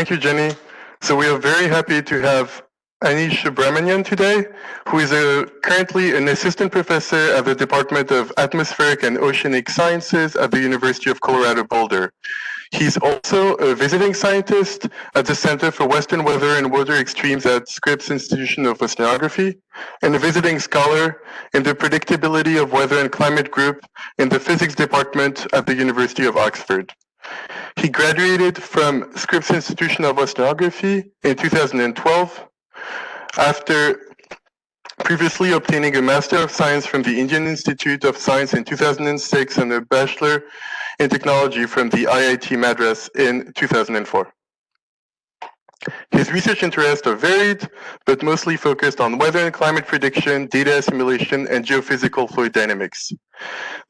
Thank you, Jenny. So we are very happy to have Aneesh Subramanian today, who is currently an assistant professor at the Department of Atmospheric and Oceanic Sciences at the University of Colorado Boulder. He's also a visiting scientist at the Center for Western Weather and Water Extremes at Scripps Institution of Oceanography, and a visiting scholar in the Predictability of Weather and Climate group in the Physics Department at the University of Oxford. He graduated from Scripps Institution of Oceanography in 2012 after previously obtaining a Master of Science from the Indian Institute of Science in 2006 and a Bachelor in Technology from the IIT Madras in 2004. His research interests are varied, but mostly focused on weather and climate prediction, data assimilation, and geophysical fluid dynamics.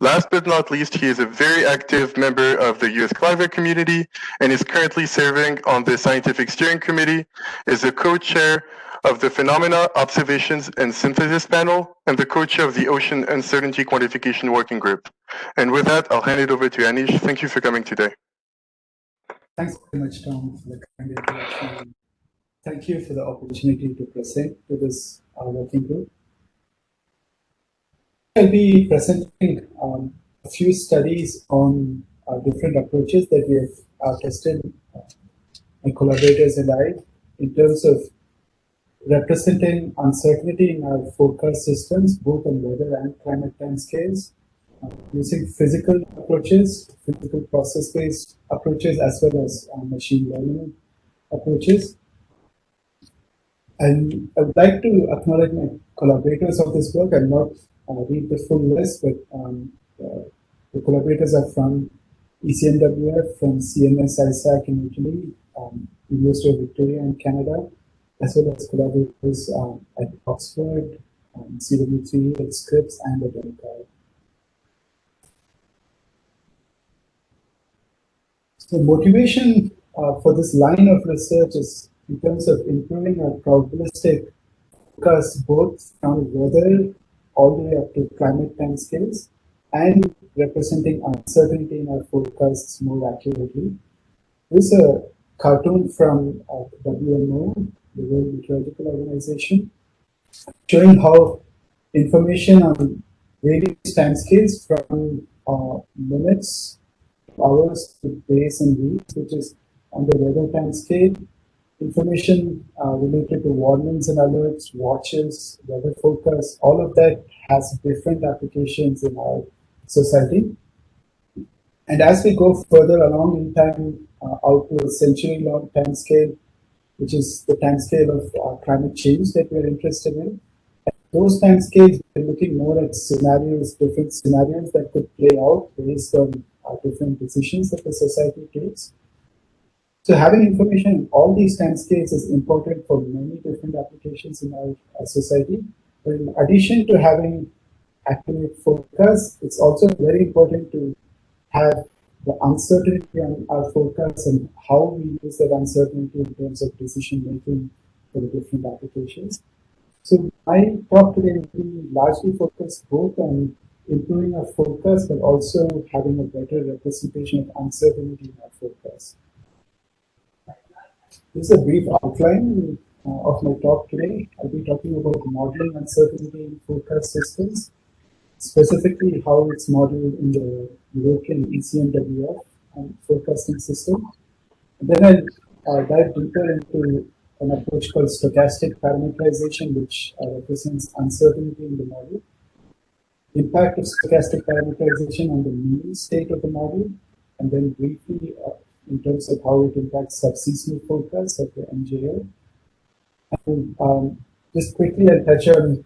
Last but not least, he is a very active member of the US Climate community and is currently serving on the Scientific Steering Committee, is a co-chair of the Phenomena, Observations, and Synthesis Panel, and the co-chair of the Ocean Uncertainty Quantification Working Group. And with that, I'll hand it over to Aneesh. Thank you for coming today. Thanks very much, Tom, for the kind introduction. Thank you for the opportunity to present to this working group. I'll be presenting a few studies on different approaches that we have tested, my collaborators and I, in terms of representing uncertainty in our forecast systems, both on weather and climate timescales, using physical approaches, physical process-based approaches, as well as machine learning approaches. And I would like to acknowledge my collaborators of this work. I'll not read the full list, but the collaborators are from ECMWF, from CNS ISAC in Italy, University of Victoria in Canada, as well as collaborators at Oxford, CW3, at Scripps, and at Adversarial. So motivation for this line of research is in terms of improving our probabilistic forecast both from weather all the way up to climate timescales and representing uncertainty in our forecasts more accurately. This is a cartoon from WMO, the World Meteorological Organization, showing how information on various timescales from minutes, hours to days and weeks, which is on the weather timescale, information related to warnings and alerts, watches, weather forecasts, all of that has different applications in our society. And as we go further along in time, out to a century-long timescale, which is the timescale of climate change that we're interested in, at those timescales, we're looking more at scenarios, different scenarios that could play out based on different decisions that the society takes. So having information in all these timescales is important for many different applications in our society. But in addition to having accurate forecasts, it's also very important to have the uncertainty on our forecasts and how we use that uncertainty in terms of decision making for the different applications. So my talk today will be largely focused both on improving our forecast, but also having a better representation of uncertainty in our forecast. This is a brief outline of my talk today. I'll be talking about modeling uncertainty in forecast systems, specifically how it's modeled in the European ECMWF forecasting system. And then I'll dive deeper into an approach called stochastic parameterization, which represents uncertainty in the model. Impact of stochastic parameterization on the mean state of the model, and then briefly in terms of how it impacts subseasonal forecasts at the MJL. And just quickly, I'll touch on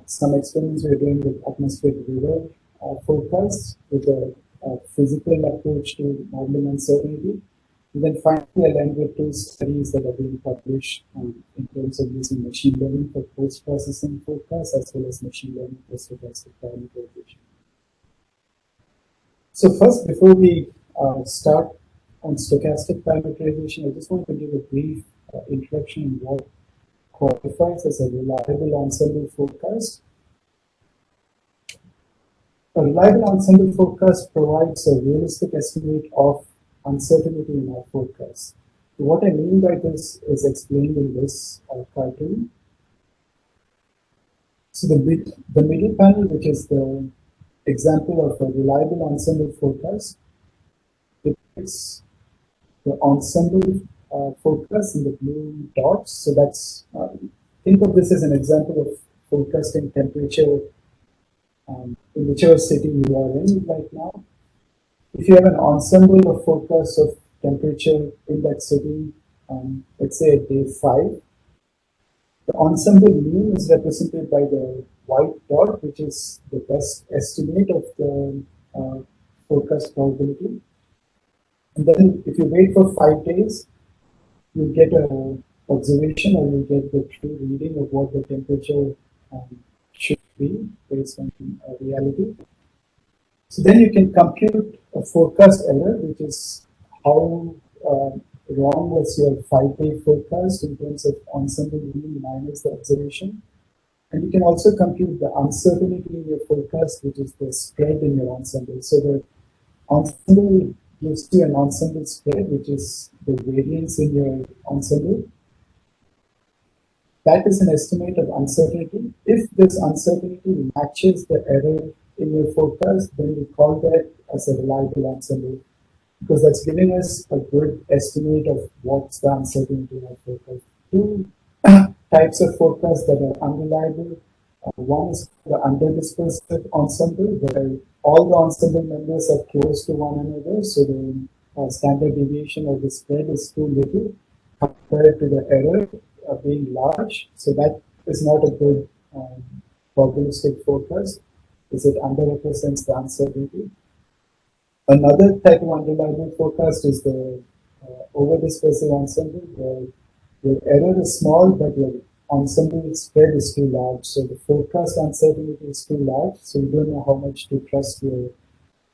some experiments we're doing with atmospheric weather forecasts with a physical approach to modeling uncertainty. And then finally, I'll end with two studies that are being published in terms of using machine learning for post-processing forecasts as well as machine learning for stochastic parameterization. So first, before we start on stochastic parameterization, I just want to give a brief introduction on what qualifies as a reliable ensemble forecast. A reliable ensemble forecast provides a realistic estimate of uncertainty in our forecast. What I mean by this is explained in this cartoon. So the middle panel, which is the example of a reliable ensemble forecast, depicts the ensemble forecast in the blue dots. So that's think of this as an example of forecasting temperature in whichever city you are in right now. If you have an ensemble of forecasts of temperature in that city, let's say at day 5, the ensemble mean is represented by the white dot, which is the best estimate of the forecast probability. And then if you wait for 5 days, you get an observation, or you get the true reading of what the temperature should be based on reality. So then you can compute a forecast error, which is how wrong was your 5-day forecast in terms of ensemble mean minus the observation. And you can also compute the uncertainty in your forecast, which is the spread in your ensemble. So the ensemble gives you an ensemble spread, which is the variance in your ensemble. That is an estimate of uncertainty. If this uncertainty matches the error in your forecast, then we call that as a reliable ensemble, because that's giving us a good estimate of what's the uncertainty in our forecast. Two types of forecasts that are unreliable. One is the underdispersive ensemble, where all the ensemble members are close to one another, so the standard deviation of the spread is too little compared to the error being large. So that is not a good probabilistic forecast, because it underrepresents the uncertainty. Another type of unreliable forecast is the overdispersive ensemble, where your error is small, but your ensemble spread is too large. So the forecast uncertainty is too large, so you don't know how much to trust your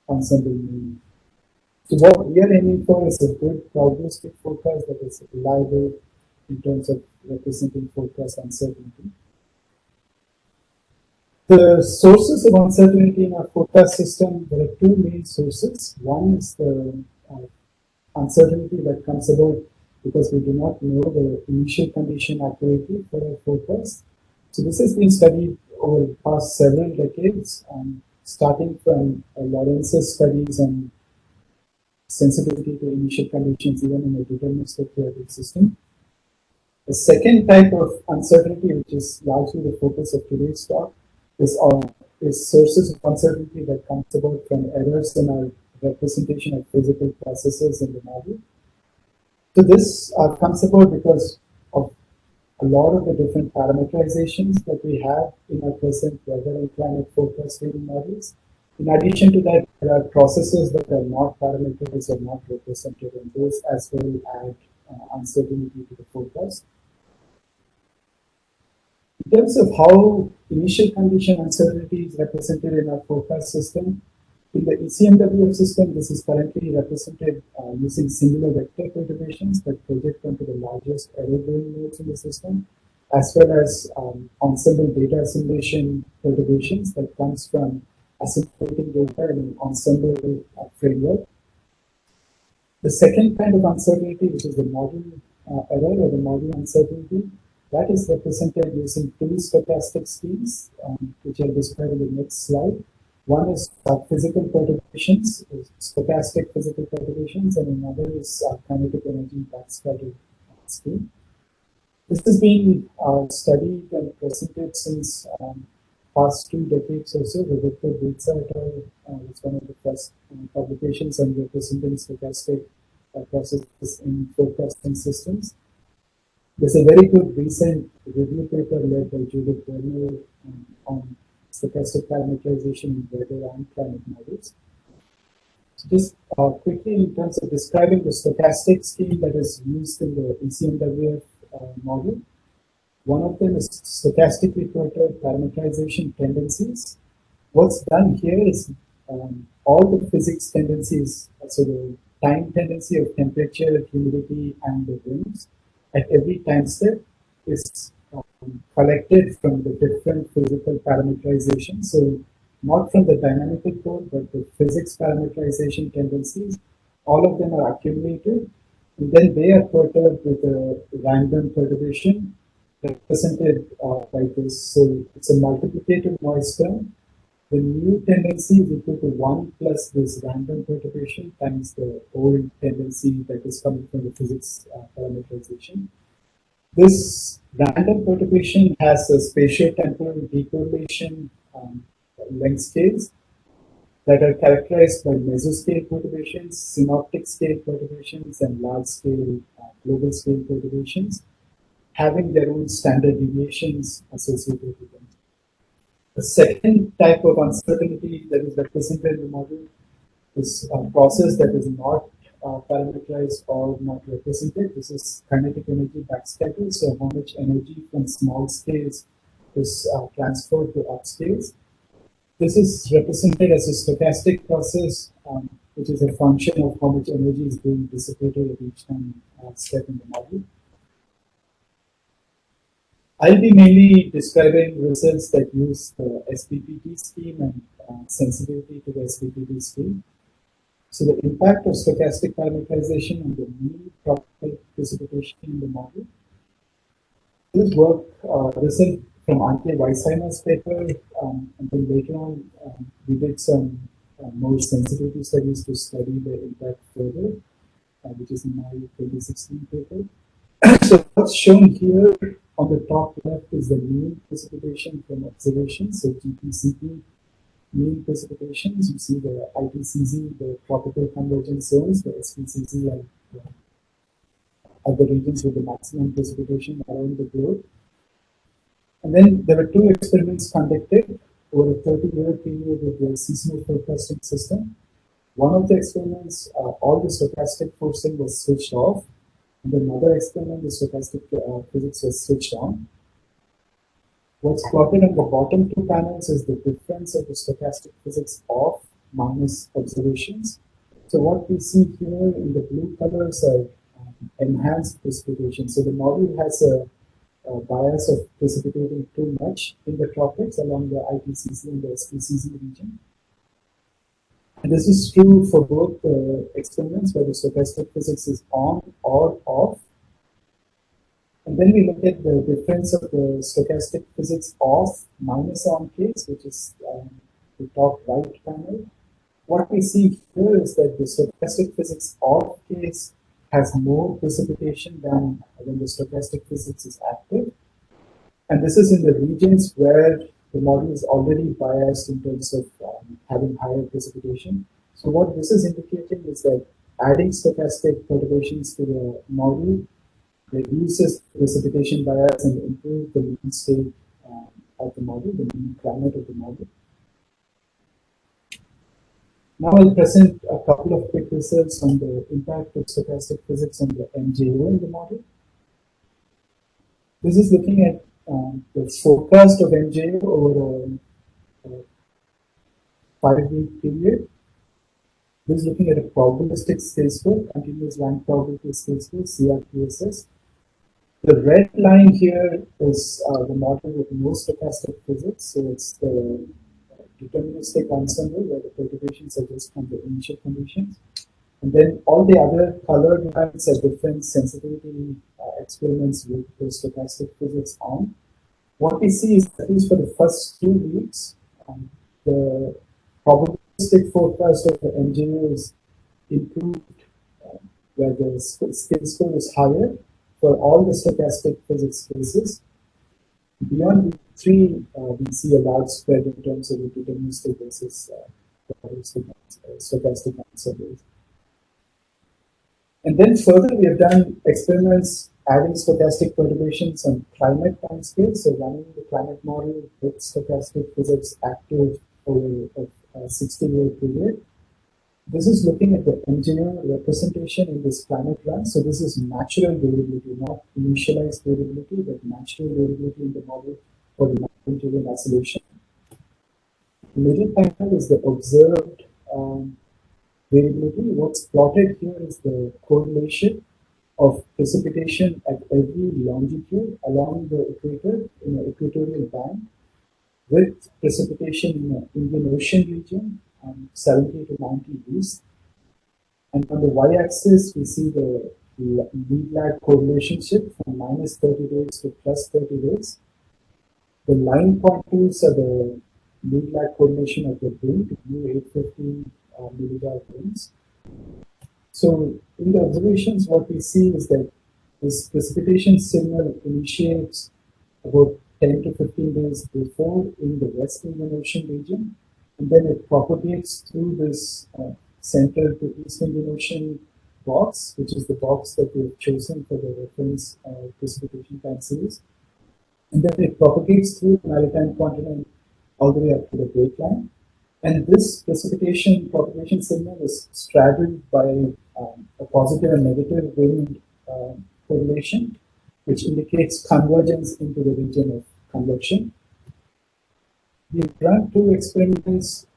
ensemble mean. So what we are aiming for is a good probabilistic forecast that is reliable in terms of representing forecast uncertainty. The sources of uncertainty in our forecast system, there are two main sources. One is the uncertainty that comes about because we do not know the initial condition accurately for our forecast. So this has been studied over the past several decades, starting from Lorenz's studies on sensitivity to initial conditions even in a deterministic theoretic system. The second type of uncertainty, which is largely the focus of today's talk, is sources of uncertainty that comes about from errors in our representation of physical processes in the model. So this comes about because of a lot of the different parameterizations that we have in our present weather and climate forecasting models. In addition to that, there are processes that are not parameterized or not represented, and those as well add uncertainty to the forecast. In terms of how initial condition uncertainty is represented in our forecast system, in the ECMWF system, this is currently represented using singular vector perturbations that project onto the largest error-bearing nodes in the system, as well as ensemble data assimilation perturbations that comes from assimilating data in an ensemble framework. The second kind of uncertainty, which is the model error or the model uncertainty, that is represented using two stochastic schemes, which I'll describe in the next slide. One is physical perturbations, stochastic physical perturbations, and another is kinetic energy backscatter scheme. This has been studied and presented since past 2 decades or so. The Victor Bitsa et al. Was one of the first publications on representing stochastic processes in forecasting systems. There's a very good recent review paper led by Judith Werner on stochastic parameterization in weather and climate models. So just quickly, in terms of describing the stochastic scheme that is used in the ECMWF model, one of them is stochastically perturbed parameterization tendencies. What's done here is all the physics tendencies, so the time tendency of temperature, humidity, and the winds at every time step is collected from the different physical parameterization. So not from the dynamical code, but the physics parameterization tendencies. All of them are accumulated And then they are perturbed with a random perturbation represented by this. So it's a multiplicative noise term. The new tendency is equal to 1 plus this random perturbation times the old tendency that is coming from the physics parameterization. This random perturbation has a spatio-temporal decorrelation length scales that are characterized by mesoscale perturbations, synoptic scale perturbations, and large-scale global scale perturbations, having their own standard deviations associated with them. The second type of uncertainty that is represented in the model is a process that is not parameterized or not represented. This is kinetic energy backscatter. So how much energy from small scales is transferred to upscales. This is represented as a stochastic process, which is a function of how much energy is being dissipated at each time step in the model. I'll be mainly describing results that use the SPPT scheme and sensitivity to the SPPT scheme. So the impact of stochastic parameterization on the mean probable precipitation in the model. This work result from Ante Weisheimer's paper, and then later on we did some more sensitivity studies to study the impact further, which is in my 2016 paper. So what's shown here on the top left is the mean precipitation from observations, so GPCP mean precipitations. You see the ITCZ, the tropical convergence zones, the SPCZ, and other regions with the maximum precipitation around the globe. And then there were two experiments conducted over a 30-year period with the seasonal forecasting system. One of the experiments, all the stochastic forcing was switched off. And another experiment, the stochastic physics was switched on. What's plotted on the bottom two panels is the difference of the stochastic physics off minus observations. So what we see here in the blue colors are enhanced precipitation. So the model has a bias of precipitating too much in the tropics along the IPCC and the SPCC region. And this is true for both experiments where the stochastic physics is on or off. And then we look at the difference of the stochastic physics off minus on case, which is the top right panel. What we see here is that the stochastic physics off case has more precipitation than when the stochastic physics is active. And this is in the regions where the model is already biased in terms of having higher precipitation. So what this is indicating is that adding stochastic perturbations to the model reduces precipitation bias and improves the mean state of the model, the mean climate of the model. Now I'll present a couple of quick results on the impact of stochastic physics on the MJO in the model. This is looking at the forecast of MJO over a 5-week period. This is looking at a probabilistic scale score, continuous rank probability scale score, CRPSS. The red line here is the model with no stochastic physics, so it's the deterministic ensemble where the perturbations are just from the initial conditions. And then all the other colored lines are different sensitivity experiments with the stochastic physics on. What we see is, at least for the first 2 weeks, the probabilistic forecast of the MJO is improved, where the scale score is higher for all the stochastic physics cases. Beyond week 3, we see a large spread in terms of the deterministic versus stochastic ensembles. And then further, we have done experiments adding stochastic perturbations on climate timescales, so running the climate model with stochastic physics active over a 60-year period. This is looking at the MJO representation in this climate run. So this is natural variability, not initialized variability, but natural variability in the model for the non-MJO oscillation. The middle panel is the observed variability. What's plotted here is the correlation of precipitation at every longitude along the equator in an equatorial band with precipitation in the Indian Ocean region, 70 to 90 east. And on the y-axis, we see the lead lag correlationship from minus 30 days to plus 30 days. The line pointers are the lead lag correlation of the wind, U850 millibar winds. So in the observations, what we see is that this precipitation signal initiates about 10 to 15 days before in the West Indian Ocean region, and then it propagates through this Central to East Indian Ocean box, which is the box that we have chosen for the reference precipitation time series. And then it propagates through the maritime continent all the way up to the Great Line. And this precipitation propagation signal is straddled by a positive and negative wind correlation, which indicates convergence into the region of convection. We ran two experiments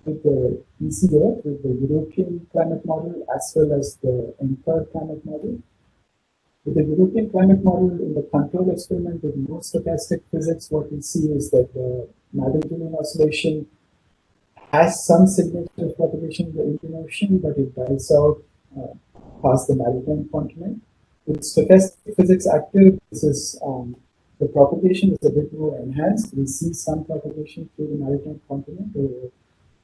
with the ECMWF, with the European climate model, as well as the NCAR climate model. With the European climate model, in the control experiment with no stochastic physics, what we see is that the Madden-Julian oscillation has some significant propagation in the Indian Ocean, but it dies out past the maritime continent. With stochastic physics active, this is the propagation is a bit more enhanced. We see some propagation through the maritime continent over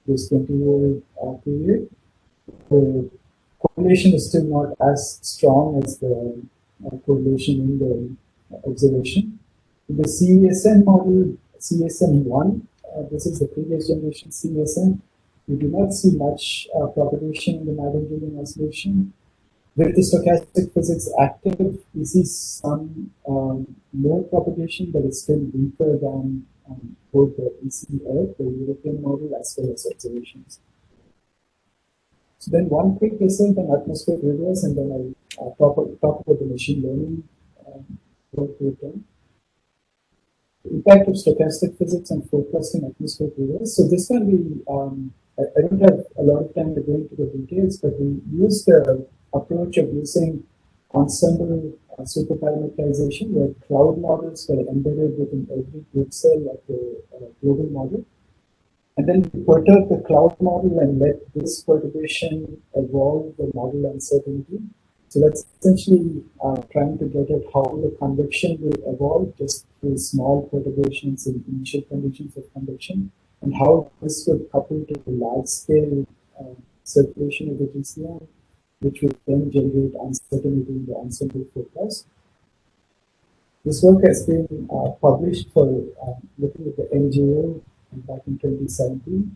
this 20-year period. The correlation is still not as strong as the correlation in the observation. In the CESM model, CESM1, this is the previous generation CESM, we do not see much propagation in the Madden-Julian oscillation. With the stochastic physics active, we see some more propagation, but it's still weaker than both the ECMWF, the European model, as well as observations. So then one quick result on atmospheric rivers, and then I'll talk about the machine learning work we've done. The impact of stochastic physics on forecasting atmospheric rivers. So this one I don't have a lot of time to go into the details, but we used the approach of using ensemble superparameterization, where cloud models were embedded within every grid cell of the global model. And then we perturb the cloud model and let this perturbation evolve the model uncertainty. So that's essentially trying to get at how the convection will evolve just through small perturbations in initial conditions of convection, and how this would couple to the large scale circulation of the GCM, which would then generate uncertainty in the ensemble forecast. This work has been published for looking at the NGO back in 2017.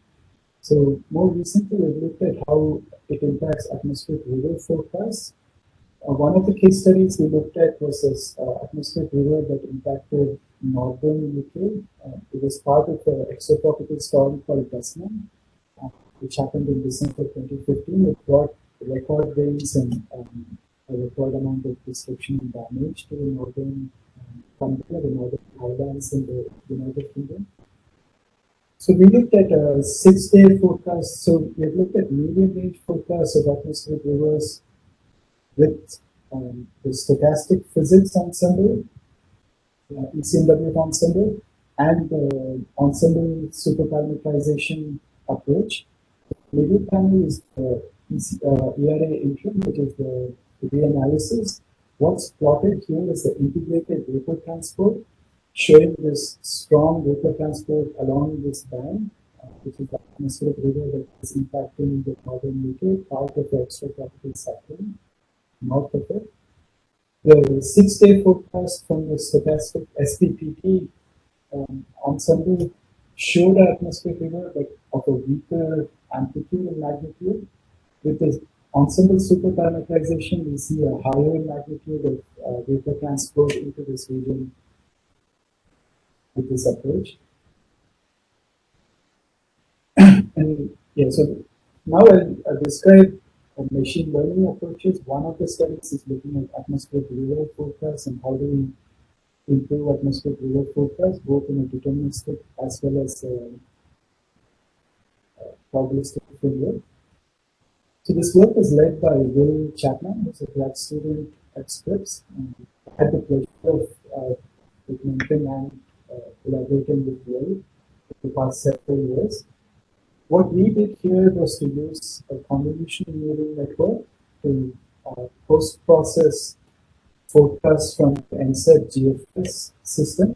So more recently, we've looked at how it impacts atmospheric river forecasts. One of the case studies we looked at was this atmospheric river that impacted northern UK. It was part of an extratropical storm called Desmond, which happened in December 2015. It brought record rains and a record amount of destruction and damage to the northern country, the northern highlands in the United Kingdom. So we looked at a 6-day forecast. So we looked at medium range forecasts of atmospheric rivers with the stochastic physics ensemble, ECMWF ensemble, and the ensemble superparameterization approach. The middle panel is the ERA interim, which is the reanalysis. What's plotted here is the integrated vapor transport, showing this strong vapor transport along this band, which is the atmospheric river that is impacting the northern UK, part of the extratropical cyclone, north of it. The 6-day forecast from the stochastic SPPT ensemble showed an atmospheric river, but of a weaker amplitude and magnitude. With the ensemble superparameterization, we see a higher magnitude of vapor transport into this region with this approach. And yeah, so now I'll describe machine learning approaches. One of the studies is looking at atmospheric river forecasts and how do we improve atmospheric river forecasts, both in a deterministic as well as probabilistic framework. So this work was led by Will Chapman, who's a grad student at Scripps. I had the pleasure of mentoring and collaborating with Will for the past several years. What we did here was to use a convolutional neural network to post-process forecast from the NSEP-GFS system.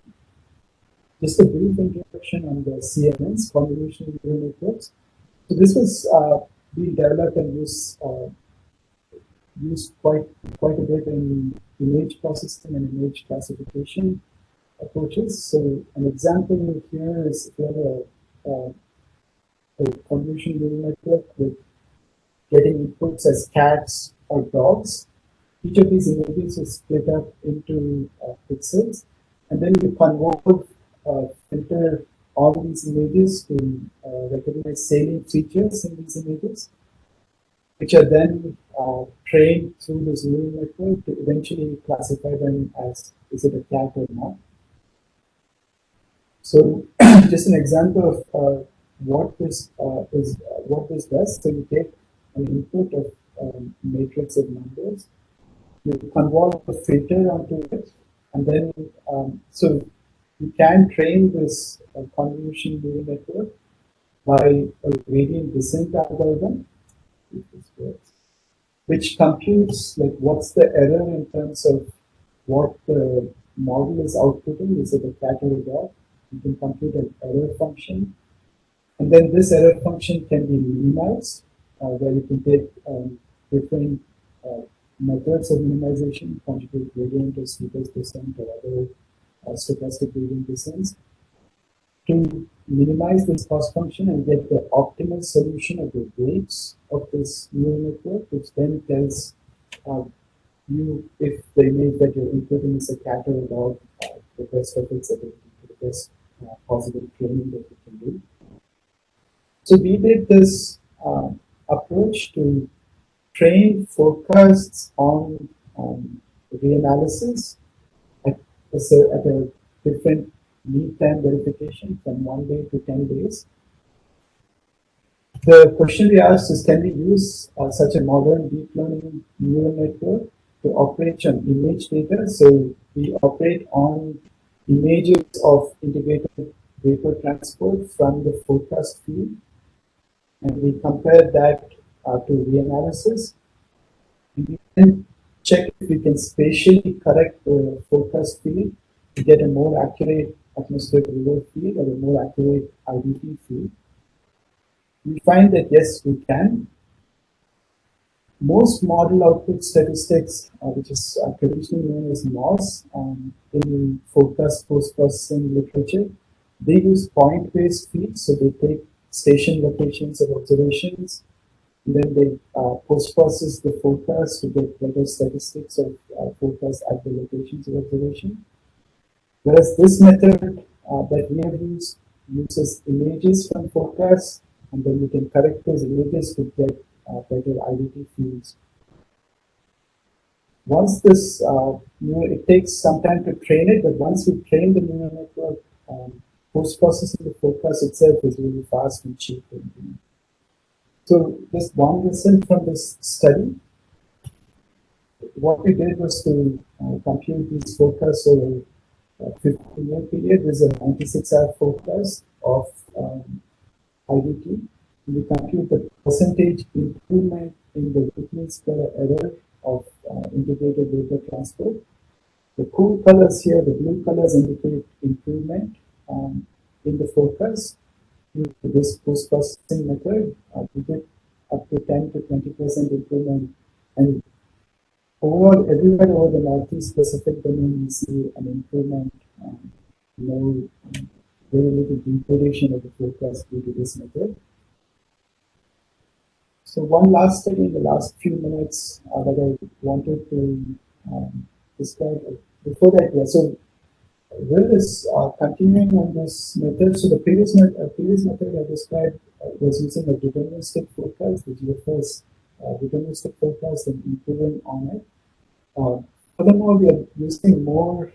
Just a brief introduction on the CNNs, convolutional neural networks. So this was being developed and used quite a bit in image processing and image classification approaches. So an example here is if you have a convolutional neural network with getting inputs as cats or dogs. Each of these images is split up into pixels, and then you convert, filter all these images to recognize salient features in these images, which are then trained through this neural network to eventually classify them as is it a cat or not. So, just an example of what this does. So you take an input of matrix of numbers, you convolve a filter onto it, and then so you can train this convolutional neural network by a gradient descent algorithm, which computes like what's the error in terms of what the model is outputting. Is it a cat or a dog? You can compute an error function, and then this error function can be minimized, where you can take different methods of minimization, conjugate gradient or steepest descent or other stochastic gradient descents, to minimize this cost function and get the optimal solution of the weights of this neural network, which then tells you if the image that you're inputting is a cat or a dog, the best of its ability, the best possible training that you can do. So we did this approach to train forecasts on reanalysis at a different lead time verification from 1 day to 10 days. The question we asked is, can we use such a modern deep learning neural network to operate on image data? So we operate on images of integrated vapor transport from the forecast field, and we compare that to reanalysis. And we can check if we can spatially correct the forecast field to get a more accurate atmospheric river field or a more accurate IDP field. We find that yes, we can. Most model output statistics, which is traditionally known as MOS, in forecast post-processing literature, they use point-based feeds, so they take station locations of observations, and then they post-process the forecast to get better statistics of forecast at the locations of observation. Whereas this method that we have used uses images from forecasts, and then we can correct those images to get better IDT fields. Once this, it takes some time to train it, but once we train the neural network, post-processing the forecast itself is really fast and cheap. So just one lesson from this study, what we did was to compute these forecasts over a 15-year period. This is a 96-hour forecast of IDT. We compute the percentage improvement in the routine square error of integrated vapor transport. The cool colors here, the blue colors indicate improvement in the forecast. With this post-processing method, we get up to 10 to 20% improvement. And overall, everywhere over the Northeast Pacific domain, we see an improvement, very little degradation of the forecast due to this method. So one last study in the last few minutes that I wanted to describe. Before that, so Will is continuing on this method. So the previous method I described was using a deterministic forecast, the GFS deterministic forecast, and improving on it. Furthermore, we are using a more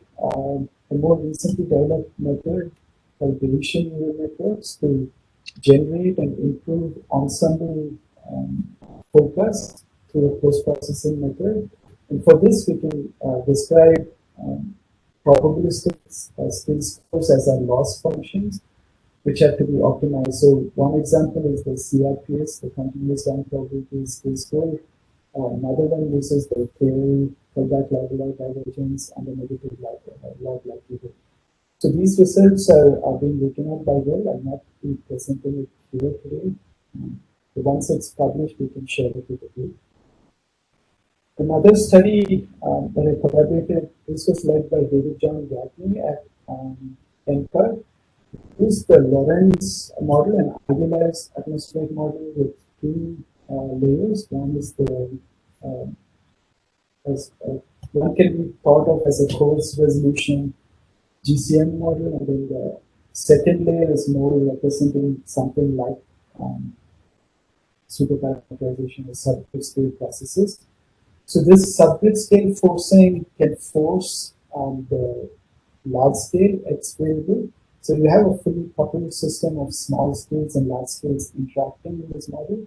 recently developed method called Bayesian neural networks to generate and improve ensemble forecast through a post-processing method. And for this, we can describe probabilistic skill scores as our loss functions, which have to be optimized. So one example is the CRPS, the continuous time probability skill score. Another one uses the tail pullback log divergence and the negative log likelihood. So these results are being written up by Will. I'm not presenting it here today. Once it's published, we can share it with you. Another study that I collaborated, this was led by David John Gaffney at NCAR, used the Lorenz model, an idealized atmospheric model with two layers. One is the one can be thought of as a coarse resolution GCM model, and then the second layer is more representing something like superparameterization or subgrid scale processes. So this subgrid scale forcing can force the large scale X variable. So you have a fully coupled system of small scales and large scales interacting in this model.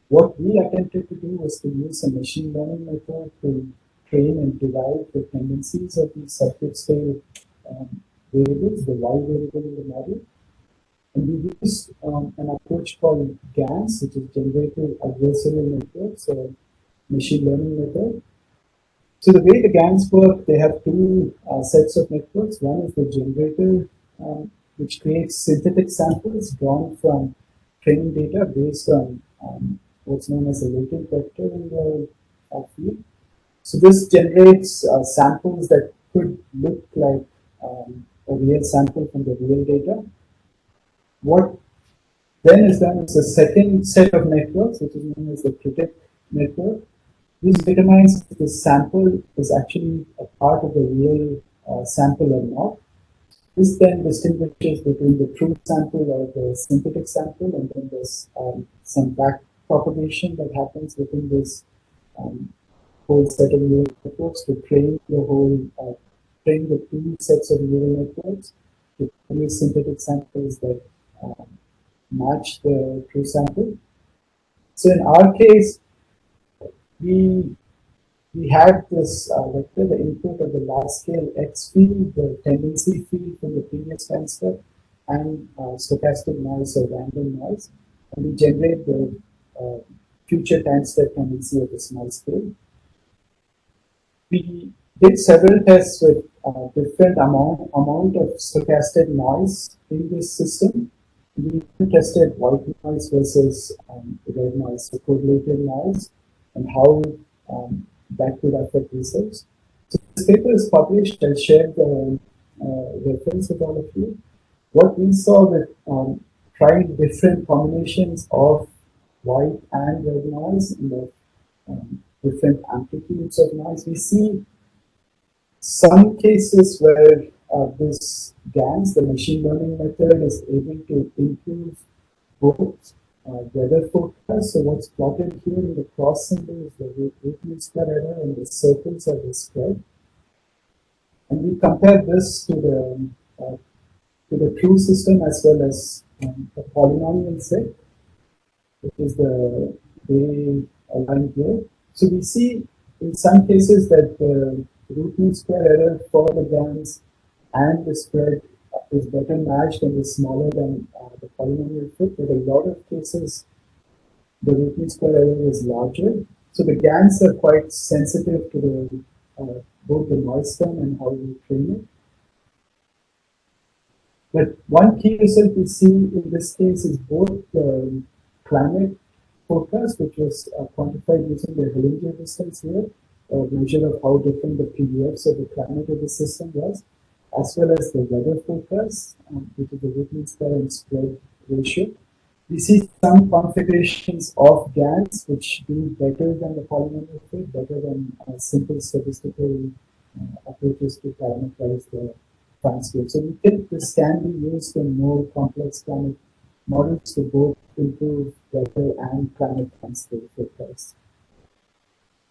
What we attempted to do was to use a machine learning method to train and derive the tendencies of these subgrid scale variables, the Y variable in the model. And we used an approach called GANs, which is Generative Adversarial Networks, a machine learning method. So the way the GANs work, they have two sets of networks. One is the generator, which creates synthetic samples drawn from training data based on what's known as a latent vector in the field. So this generates samples that could look like a real sample from the real data. What then is done is a second set of networks, which is known as the predict network. This determines if the sample is actually a part of the real sample or not. This then distinguishes between the true sample or the synthetic sample, and then there's some back propagation that happens within this whole set of neural networks to train the whole, train the two sets of neural networks to produce synthetic samples that match the true sample. So in our case, we had this vector, the input of the large scale X field, the tendency field from the previous time step, and stochastic noise or random noise, and we generate the future time step tendency of the small scale. We did several tests with different amount of stochastic noise in this system. We tested white noise versus red noise, so correlated noise, and how that could affect results. So this paper is published. I shared the reference with all of you. What we saw with trying different combinations of white and red noise in the different amplitudes of noise, we see some cases where this GANs, the machine learning method, is able to improve both weather forecast. So what's plotted here in the cross symbol is the root mean square error, and the circles are the spread. And we compare this to the true system as well as the polynomial set, which is the gray line here. So we see in some cases that the root mean square error for the GANs and the spread is better matched and is smaller than the polynomial fit, but a lot of cases the root mean square error is larger. So the GANs are quite sensitive to the both the noise term and how we train it. But one key result we see in this case is both the climate forecast, which was quantified using the Hellinger distance here, a measure of how different the PDFs of the climate of the system was, as well as the weather forecast, which is the root mean square and spread ratio. We see some configurations of GANs which do better than the polynomial fit, better than simple statistical approaches to parameterize the time scale. So we think this can be used in more complex climate models to both improve weather and climate time scale forecasts.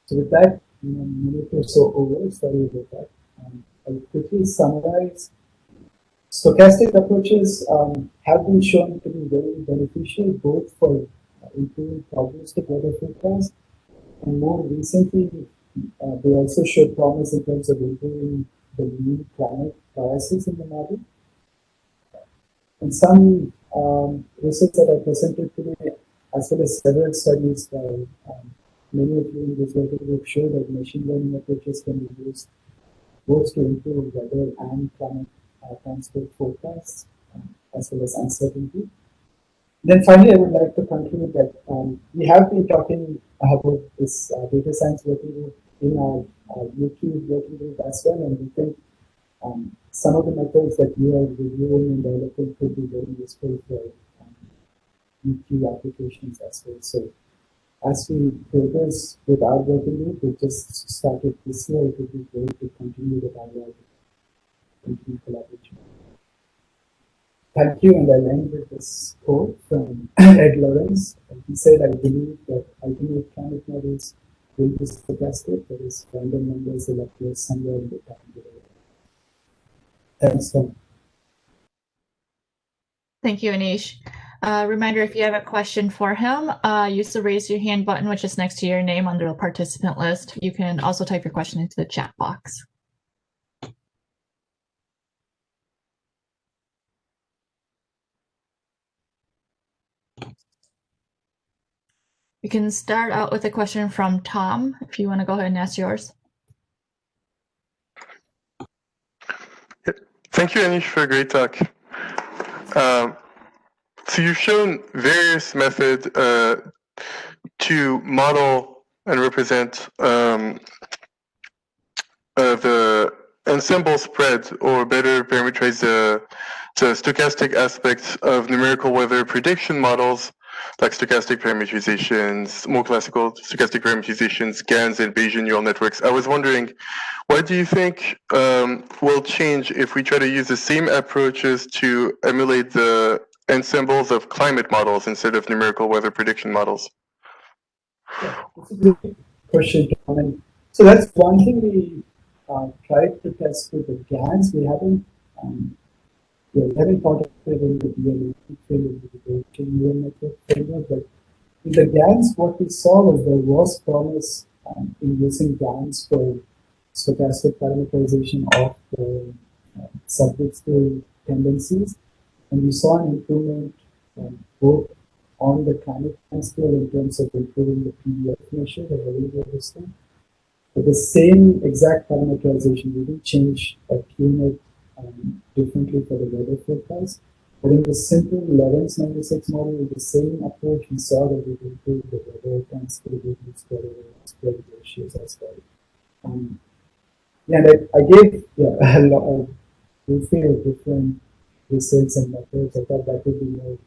So with that, a minute or so over, sorry about that. I'll quickly summarize. Stochastic approaches have been shown to be very beneficial both for improving probabilistic weather forecast, and more recently they also showed promise in terms of improving the mean climate biases in the model. And some results that I presented today, as well as several studies by many of you in this working group show that machine learning approaches can be used both to improve weather and climate transport forecasts, as well as uncertainty. Then finally, I would like to conclude that we have been talking about this data science working group in our YouTube working group as well, and we think some of the methods that you are reviewing and developing could be very useful for YouTube applications as well. So as we progress with our working group, we just started this year. It would be great to continue the dialogue, continue collaboration. Thank you, and I'll end with this quote from Ed Lorenz. He said, "I believe that ultimate climate models will be stochastic, that is, random numbers will appear somewhere in the time delay." Thanks, Tom. Thank you, Aneesh. Reminder, if you have a question for him, use the raise your hand button, which is next to your name under the participant list. You can also type your question into the chat box. You can start out with a question from Tom, if you want to go ahead and ask yours. Thank you, Aneesh, for a great talk. So you've shown various methods to model and represent the ensemble spread, or better parameterize the stochastic aspects of numerical weather prediction models, like stochastic parameterizations, more classical stochastic parameterizations, GANs, and Bayesian neural networks. I was wondering, what do you think will change if we try to use the same approaches to emulate the ensembles of climate models instead of numerical weather prediction models? Yeah, that's a good question, Tom. So that's one thing we tried to test with the GANs. We haven't thought of it in the DNA field, in the neural network framework, but in the GANs, what we saw was there was promise in using GANs for stochastic parameterization of the subject-scale tendencies, and we saw an improvement both on the climate time scale in terms of improving the PDF measure, the variable distance. But the same exact parameterization, we didn't change or tune it differently for the weather forecast. But in the simple Lorenz 96 model, with the same approach, we saw that it improved the weather time scale, spread ratios as well. Yeah, and I gave a lot of different results and methods. I thought that would be more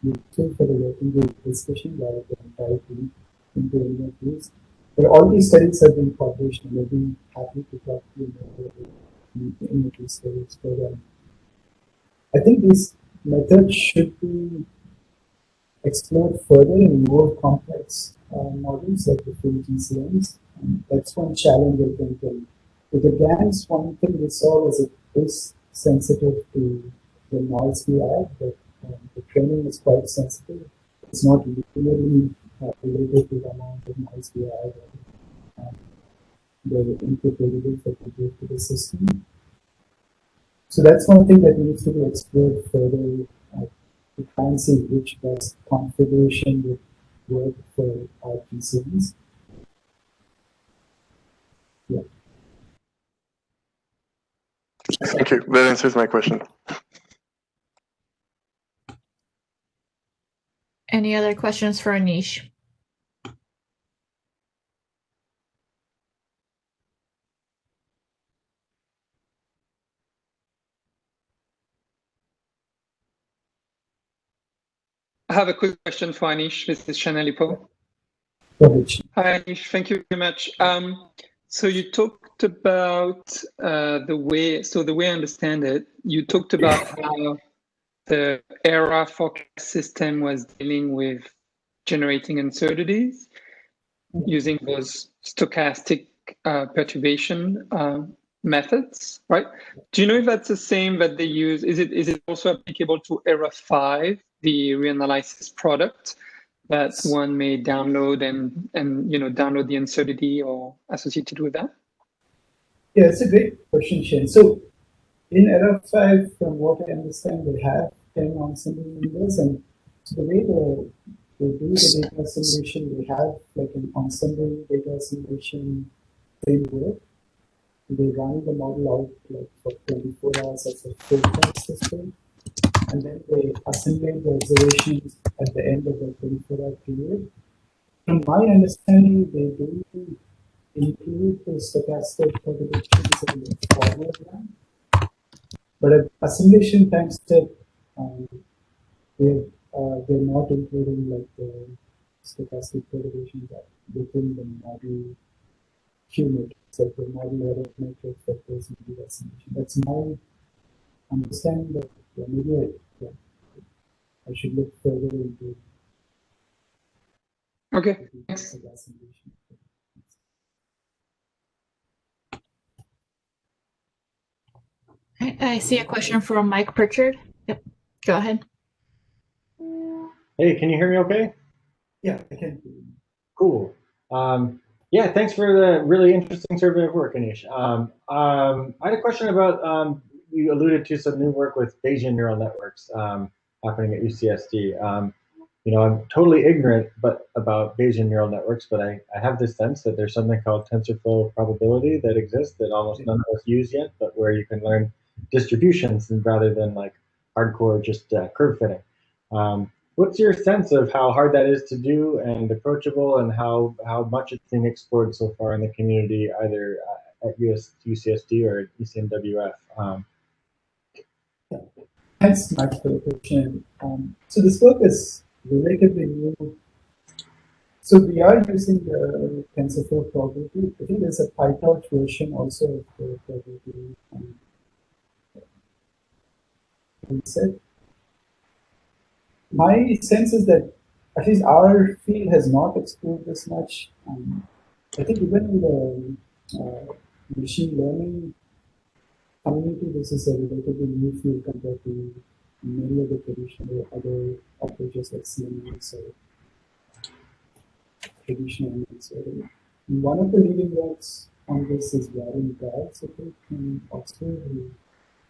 useful for the working group discussion rather than diving into any of these. But all these studies have been published, and we'll be happy to talk to you more in these studies. But I think these methods should be explored further in more complex models like the full GCMs. That's one challenge, I think. And with the GANs, one thing we saw was it is sensitive to the noise we add, but the training is quite sensitive. It's not really related to the amount of noise we add or the input variables that we give to the system. So that's one thing that needs to be explored further to try and see which best configuration would work for our PCBs. Yeah. Thank you. That answers my question. Any other questions for Aneesh? I have a quick question for Aneesh. This is Chanelipo. Hi, Aneesh. Thank you very much. So you talked about the way I understand it, you talked about how the ERA forecast system was dealing with generating uncertainties using those stochastic perturbation methods, right? Do you know if that's the same that they use? Is it also applicable to ERA 5, the reanalysis product that one may download and download the uncertainty or associated with that? Yeah, it's a great question, Shane. So in ERA 5, from what I understand, they have 10 ensemble members, and so the way the they do the data assimilation. They have like an ensemble data assimilation framework. They run the model out like for 24 hours as a forecast system, and then they assimilate the observations at the end of the 24-hour period. From my understanding, they do include the stochastic predictions in the forward line, but at assimilation time step, they're not including like the stochastic perturbations within the model Q matrix, like the model error matrix that goes into the assimilation. That's my understanding, but maybe I should look further into. Okay, thanks. I see a question from Mike Pritchard. Yep, go ahead. Hey, can you hear me okay? Yeah, I can. Cool. Yeah, thanks for the really interesting survey of work, Aneesh. I had a question about, you alluded to some new work with Bayesian neural networks happening at UCSD. You know, I'm totally ignorant about Bayesian neural networks, but I have this sense that there's something called TensorFlow probability that exists that almost none of us use yet, but where you can learn distributions rather than like hardcore just curve fitting. What's your sense of how hard that is to do and approachable, and how much it's being explored so far in the community, either at UCSD or at ECMWF? Thanks, Mike, for the question. So this work is relatively new. So we are using the TensorFlow probability. I think there's a PyTorch version also of the probability concept. My sense is that at least our field has not explored this much. I think even in the machine learning community, this is a relatively new field compared to many of the traditional other approaches like CNNs or traditional MNs. One of the leading works on this is Lorenz, I think, from Oxford, who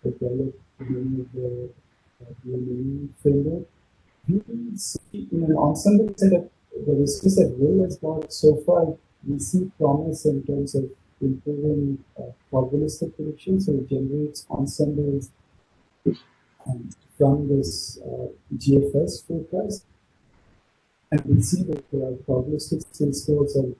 developed many of the learning framework. We see in an ensemble setup, the research that Will has got so far, we see promise in terms of improving probabilistic prediction. So it generates ensembles from this GFS forecast. And we see that the probabilistic skill scores are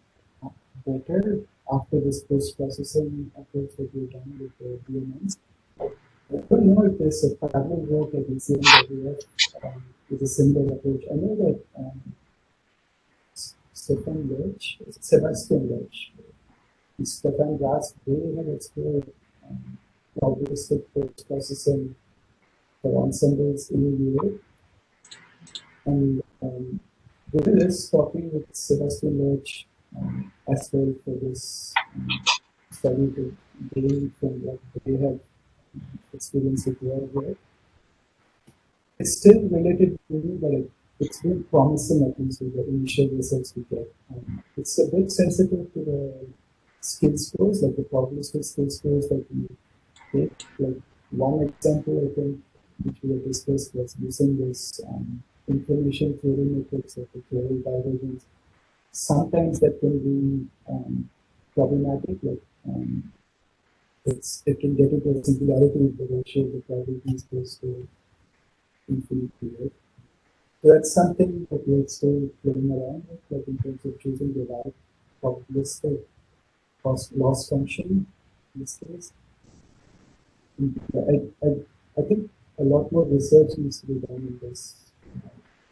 better after this post-processing approach that we've done with the BMNs. I don't know if there's a parallel work at ECMWF with a similar approach. I know that Sebastian Lech, and Stefan Rask, they have explored probabilistic post-processing for ensembles in Europe. And Will is talking with Sebastian Lech as well for this study to gain from what they have experienced with their work. It's still relatively new, but it's been promising, at least with the initial results we get. It's a bit sensitive to the skill scores, like the probabilistic skill scores that we take. Like one example, I think, which we have discussed, was using this information theory matrix of the theory divergence. Sometimes that can be problematic. Like it can get into a singularity if the ratio of the probabilities goes to infinity, right? So that's something that we're still playing around with, like in terms of choosing the right probabilistic loss function in this case. I think a lot more research needs to be done in this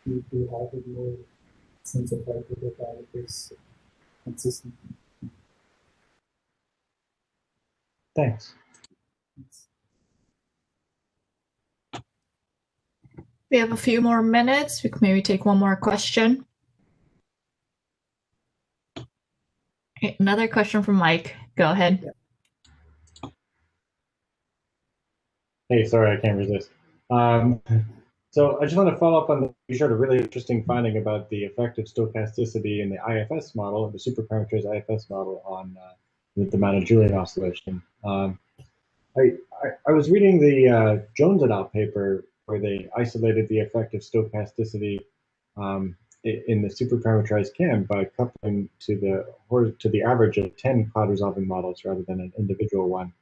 to have a more sense of how to get out of this consistently. Thanks. We have a few more minutes. We can maybe take one more question. Okay, another question from Mike. Go ahead. Yeah. Hey, sorry, I can't resist. So I just want to follow up on you showed a really interesting finding about the effect of stochasticity in the IFS model, the superparameters IFS model on the Mann-Julian oscillation. I was reading the Jones et al. Paper where they isolated the effect of stochasticity in the superparameterized CAM by coupling to the average of 10 cloud resolving models rather than an individual one.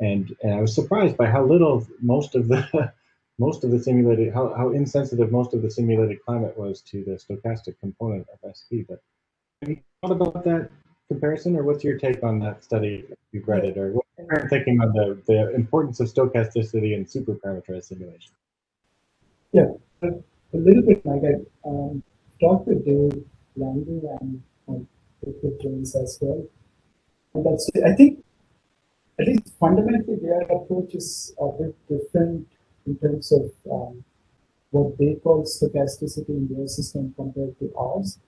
And I was surprised by how little most of the simulated, how insensitive most of the simulated climate was to the stochastic component of SP. But have you thought about that comparison, or what's your take on that study if you've read it, or what's your thinking on the importance of stochasticity in superparameterized simulation? Yeah, a little bit like I talked with Dave Landy and with James as well. And that's, I think, at least fundamentally, their approach is a bit different in terms of what they call stochasticity in their system compared to ours.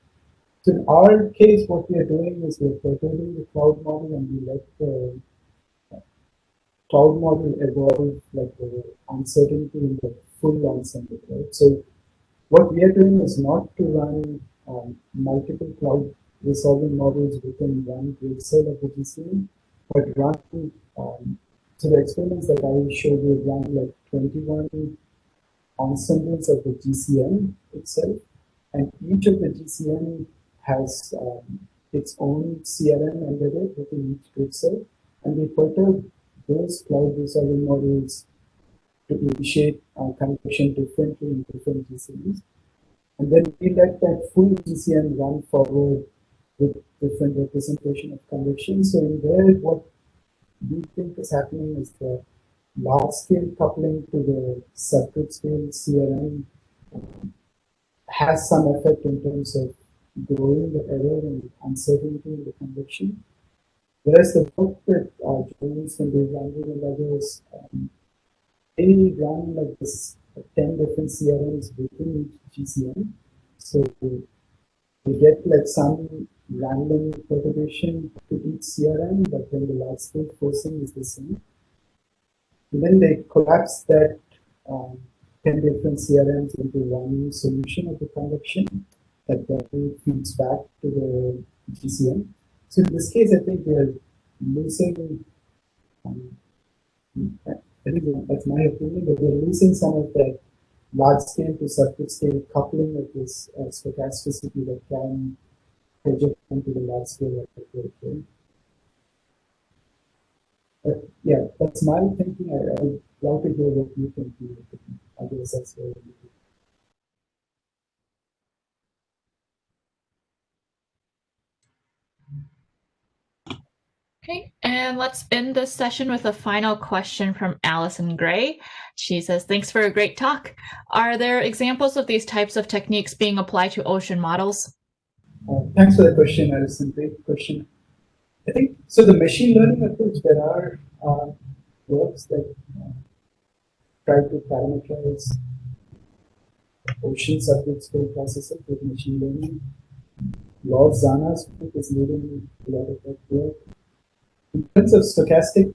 So in our case, what we are doing is we're perturbing the cloud model and we let the cloud model evolve like the uncertainty in the full ensemble, right? So what we are doing is not to run multiple cloud resolving models within one grid cell of the GCM, but run, so the experiments that I showed you run like 21 ensembles of the GCM itself, and each of the GCM has its own CRM embedded within each grid cell, and we perturb those cloud resolving models to initiate convection differently in different GCMs. And then we let that full GCM run forward with different representation of convection. So in there, what we think is happening is the large scale coupling to the subgrid scale CRM has some effect in terms of growing the error and uncertainty in the convection. Whereas the work that James and Dave Landy and others, they run like this 10 different CRMs within each GCM. So we get like some random perturbation to each CRM, but then the large scale forcing is the same. And then they collapse that 10 different CRMs into one solution of the convection that then feeds back to the GCM. So in this case, I think we are losing, I think that's my opinion, that we're losing some of that large scale to subgrid scale coupling of this stochasticity that can project into the large scale of the grid. But yeah, that's my thinking. I would love to hear what you think. I guess that's very Okay, and let's end this session with a final question from Allison Gray. She says, thanks for a great talk. Are there examples of these types of techniques being applied to ocean models? Thanks for the question, Alison. Great question. I think, so the machine learning approach, there are works that try to parameterize ocean subgrid scale processing with machine learning. Zana's group is leading a lot of that work. In terms of stochastic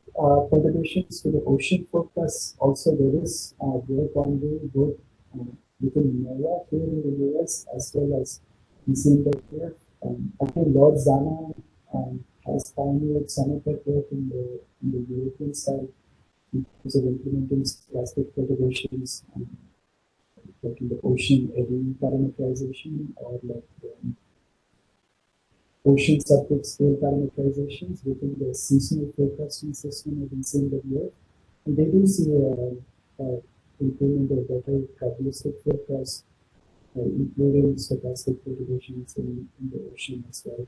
perturbations to the ocean forecast, also there is work ongoing both within NOAA here in the US as well as ECMWF. I think Zana has pioneered some of that work in the European side in terms of implementing stochastic perturbations, like in the ocean eddy parameterization or like ocean subgrid scale parameterizations within the seasonal forecasting system of ECMWF. And they do see improvement of better probabilistic forecast, including stochastic perturbations in the ocean as well.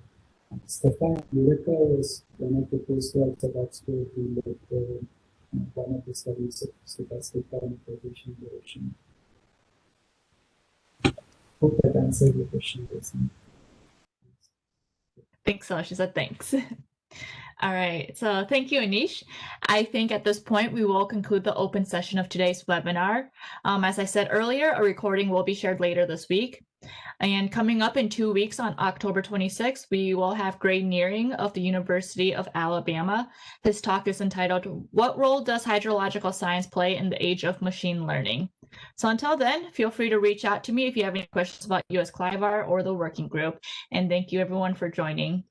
Stefan Lurica was one of the postdocs at Oxford who led one of the studies of stochastic parameterization in the ocean. Hope that answered your question, Jason. Thanks, so she said thanks. All right, so thank you, Aneesh. I think at this point, we will conclude the open session of today's webinar. As I said earlier, a recording will be shared later this week. And coming up in 2 weeks on October 26th, we will have Gray Nearing of the University of Alabama. His talk is entitled, What Role Does Hydrological Science Play in the Age of Machine Learning? So until then, feel free to reach out to me if you have any questions about US CLIVAR or the working group. And thank you everyone for joining.